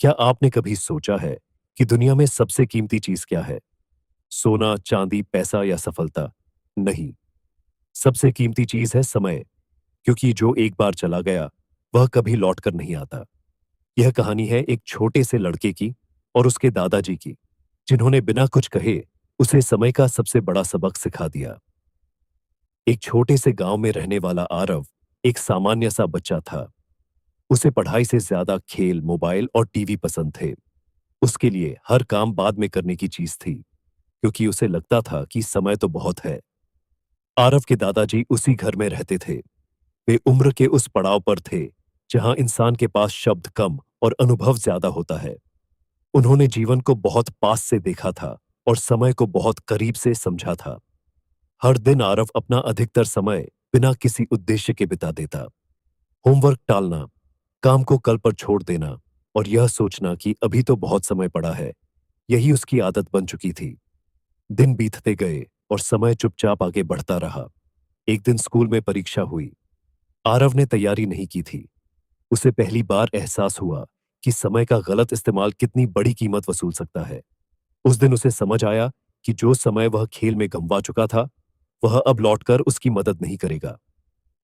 क्या आपने कभी सोचा है कि दुनिया में सबसे कीमती चीज क्या है? सोना, चांदी, पैसा या सफलता? नहीं, सबसे कीमती चीज है समय, क्योंकि जो एक बार चला गया, वह कभी लौट कर नहीं आता। यह कहानी है एक छोटे से लड़के की और उसके दादाजी की, जिन्होंने बिना कुछ कहे उसे समय का सबसे बड़ा सबक सिखा दिया। एक छोटे से गांव में रहने वाला आरव एक सामान्य सा बच्चा था। उसे पढ़ाई से ज्यादा खेल, मोबाइल और टीवी पसंद थे। उसके लिए हर काम बाद में करने की चीज थी, क्योंकि उसे लगता था कि समय तो बहुत है। आरव के दादाजी उसी घर में रहते थे। वे उम्र के उस पड़ाव पर थे जहां इंसान के पास शब्द कम और अनुभव ज्यादा होता है। उन्होंने जीवन को बहुत पास से देखा था और समय को बहुत करीब से समझा था। हर दिन आरव अपना अधिकतर समय बिना किसी उद्देश्य के बिता देता। होमवर्क टालना, काम को कल पर छोड़ देना और यह सोचना कि अभी तो बहुत समय पड़ा है, यही उसकी आदत बन चुकी थी। दिन बीतते गए और समय चुपचाप आगे बढ़ता रहा। एक दिन स्कूल में परीक्षा हुई। आरव ने तैयारी नहीं की थी। उसे पहली बार एहसास हुआ कि समय का गलत इस्तेमाल कितनी बड़ी कीमत वसूल सकता है। उस दिन उसे समझ आया कि जो समय वह खेल में गंवा चुका था, वह अब लौटकर उसकी मदद नहीं करेगा।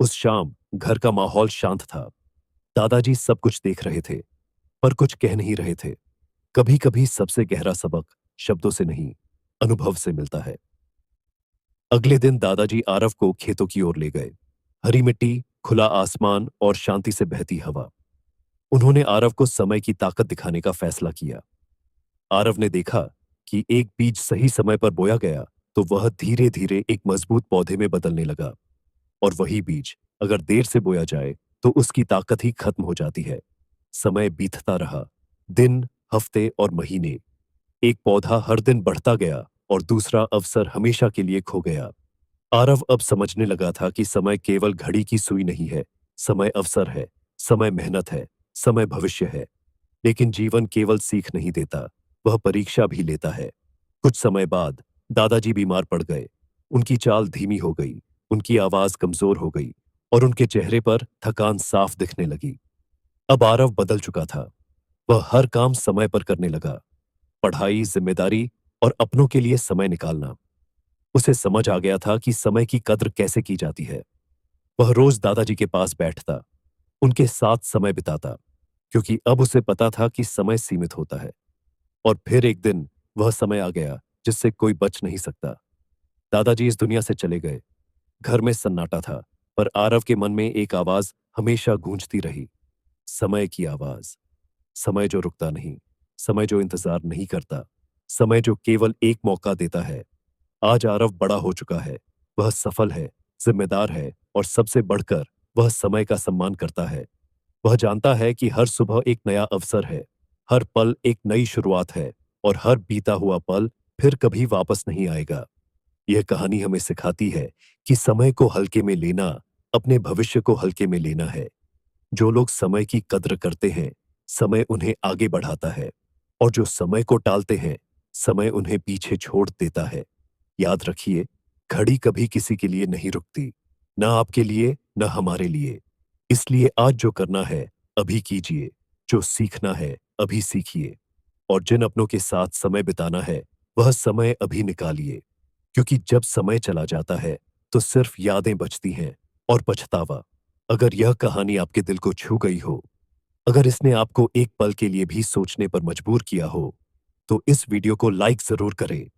उस शाम घर का माहौल शांत था। दादाजी सब कुछ देख रहे थे, पर कुछ कह नहीं रहे थे। कभी कभी सबसे गहरा सबक शब्दों से नहीं, अनुभव से मिलता है। अगले दिन दादाजी आरव को खेतों की ओर ले गए। हरी मिट्टी, खुला आसमान और शांति से बहती हवा। उन्होंने आरव को समय की ताकत दिखाने का फैसला किया। आरव ने देखा कि एक बीज सही समय पर बोया गया तो वह धीरे धीरे एक मजबूत पौधे में बदलने लगा। और वही बीज अगर देर से बोया जाए तो उसकी ताकत ही खत्म हो जाती है। समय बीतता रहा। दिन, हफ्ते और महीने। एक पौधा हर दिन बढ़ता गया और दूसरा अवसर हमेशा के लिए खो गया। आरव अब समझने लगा था कि समय केवल घड़ी की सुई नहीं है। समय अवसर है, समय मेहनत है, समय भविष्य है। लेकिन जीवन केवल सीख नहीं देता, वह परीक्षा भी लेता है। कुछ समय बाद दादाजी बीमार पड़ गए। उनकी चाल धीमी हो गई, उनकी आवाज कमजोर हो गई और उनके चेहरे पर थकान साफ दिखने लगी। अब आरव बदल चुका था। वह हर काम समय पर करने लगा। पढ़ाई, जिम्मेदारी और अपनों के लिए समय निकालना। उसे समझ आ गया था कि समय की कद्र कैसे की जाती है। वह रोज दादाजी के पास बैठता, उनके साथ समय बिताता, क्योंकि अब उसे पता था कि समय सीमित होता है। और फिर एक दिन वह समय आ गया जिससे कोई बच नहीं सकता। दादाजी इस दुनिया से चले गए। घर में सन्नाटा था, पर आरव के मन में एक आवाज हमेशा गूंजती रही। समय की आवाज। समय जो रुकता नहीं, समय जो इंतजार नहीं करता, समय जो केवल एक मौका देता है। आज आरव बड़ा हो चुका है। वह सफल है, जिम्मेदार है और सबसे बढ़कर वह समय का सम्मान करता है। वह जानता है कि हर सुबह एक नया अवसर है, हर पल एक नई शुरुआत है और हर बीता हुआ पल फिर कभी वापस नहीं आएगा। यह कहानी हमें सिखाती है कि समय को हल्के में लेना अपने भविष्य को हल्के में लेना है। जो लोग समय की कद्र करते हैं, समय उन्हें आगे बढ़ाता है, और जो समय को टालते हैं, समय उन्हें पीछे छोड़ देता है। याद रखिए, घड़ी कभी किसी के लिए नहीं रुकती, ना आपके लिए, ना हमारे लिए। इसलिए आज जो करना है, अभी कीजिए। जो सीखना है, अभी सीखिए। और जिन अपनों के साथ समय बिताना है, वह समय अभी निकालिए। क्योंकि जब समय चला जाता है, तो सिर्फ यादें बचती हैं और पछतावा। अगर यह कहानी आपके दिल को छू गई हो, अगर इसने आपको एक पल के लिए भी सोचने पर मजबूर किया हो, तो इस वीडियो को लाइक जरूर करें